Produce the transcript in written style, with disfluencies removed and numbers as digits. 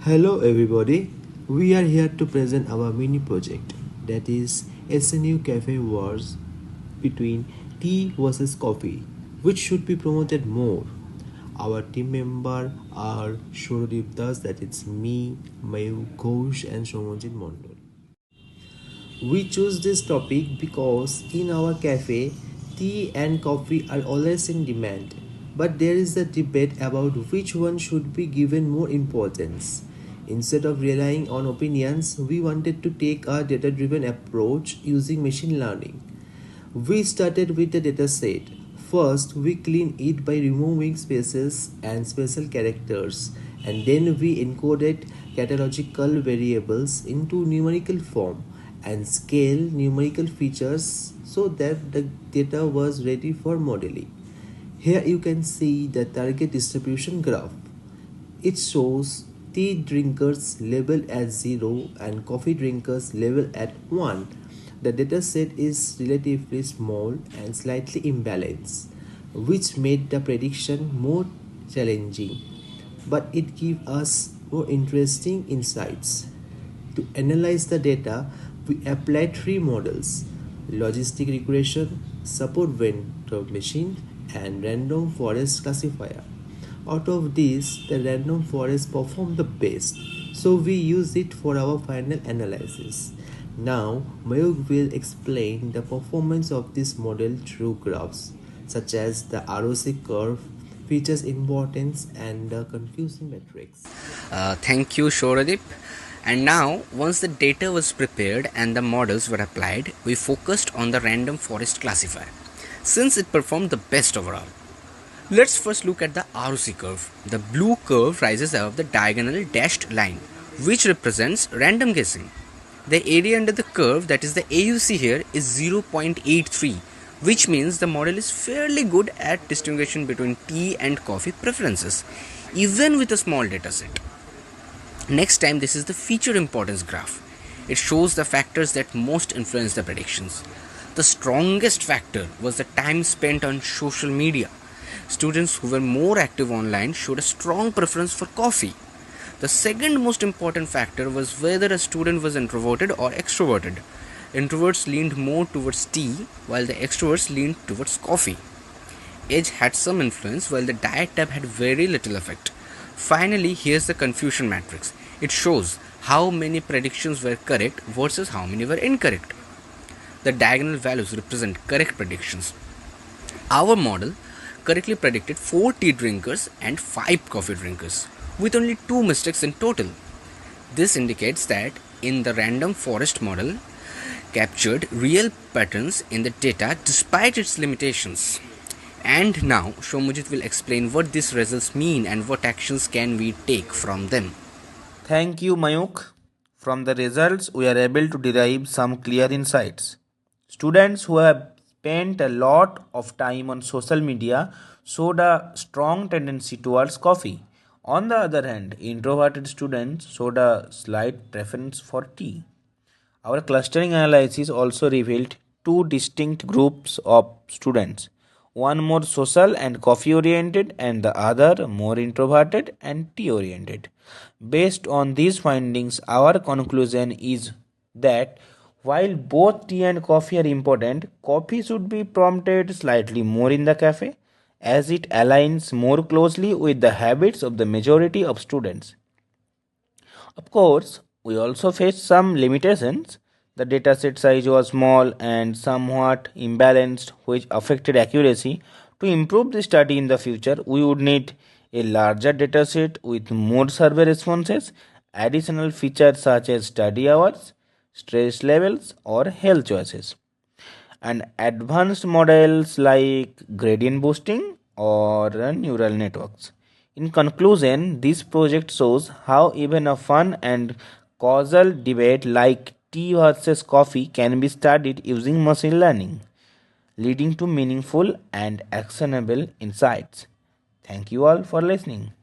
Hello everybody, we are here to present our mini project that is SNU Cafe Wars between tea versus coffee, which should be promoted more. Our team member are Shorodip Das, that it's me, Mayu Ghosh and Shomonjit Mondol. We choose this topic because in our cafe, tea and coffee are always in demand, but there is a debate about which one should be given more importance. Instead of relying on opinions, we wanted to take a data driven approach using machine learning. We started with the dataset. First, we clean it by removing spaces and special characters, and then we encoded catalogical variables into numerical form and scale numerical features so that the data was ready for modeling. Here you can see the target distribution graph. It shows tea drinkers labeled as 0 and coffee drinkers labeled at 1. The dataset is relatively small and slightly imbalanced, which made the prediction more challenging, but it gives us more interesting insights. To analyze the data, we applied three models: logistic regression, support vector machine, and random forest classifier. Out of these, the random forest performed the best, so we use it for our final analysis. Now, Mayuk will explain the performance of this model through graphs, such as the ROC curve, features importance, and the confusing metrics. Thank you, Shoradip. And now, once the data was prepared and the models were applied, we focused on the random forest classifier, since it performed the best overall. Let's first look at the ROC curve. The blue curve rises above the diagonal dashed line, which represents random guessing. The area under the curve, that is the AUC here, is 0.83, which means the model is fairly good at distinguishing between tea and coffee preferences, even with a small dataset. Next time, this is the feature importance graph. It shows the factors that most influence the predictions. The strongest factor was the time spent on social media. Students who were more active online showed a strong preference for coffee. The second most important factor was whether a student was introverted or extroverted. Introverts leaned more towards tea, while the extroverts leaned towards coffee. Age had some influence, while the diet tab had very little effect. Finally, here's the confusion matrix. It shows how many predictions were correct versus how many were incorrect. The diagonal values represent correct predictions. Our model correctly predicted 4 tea drinkers and 5 coffee drinkers, with only 2 mistakes in total. This indicates that in the random forest model captured real patterns in the data despite its limitations. And now Shomujit will explain what these results mean and what actions can we take from them. Thank you, Mayuk. From the results, we are able to derive some clear insights. Students who have spent a lot of time on social media showed a strong tendency towards coffee. On the other hand, introverted students showed a slight preference for tea. Our clustering analysis also revealed two distinct groups of students, one more social and coffee oriented, and the other more introverted and tea oriented. Based on these findings, our conclusion is that while both tea and coffee are important, coffee should be prompted slightly more in the cafe as it aligns more closely with the habits of the majority of students. Of course, we also faced some limitations. The dataset size was small and somewhat imbalanced, which affected accuracy. To improve the study in the future, we would need a larger dataset with more survey responses, additional features such as study hours, stress levels, or health choices, and advanced models like gradient boosting or neural networks. In conclusion, this project shows how even a fun and causal debate like tea versus coffee can be studied using machine learning, leading to meaningful and actionable insights. Thank you all for listening.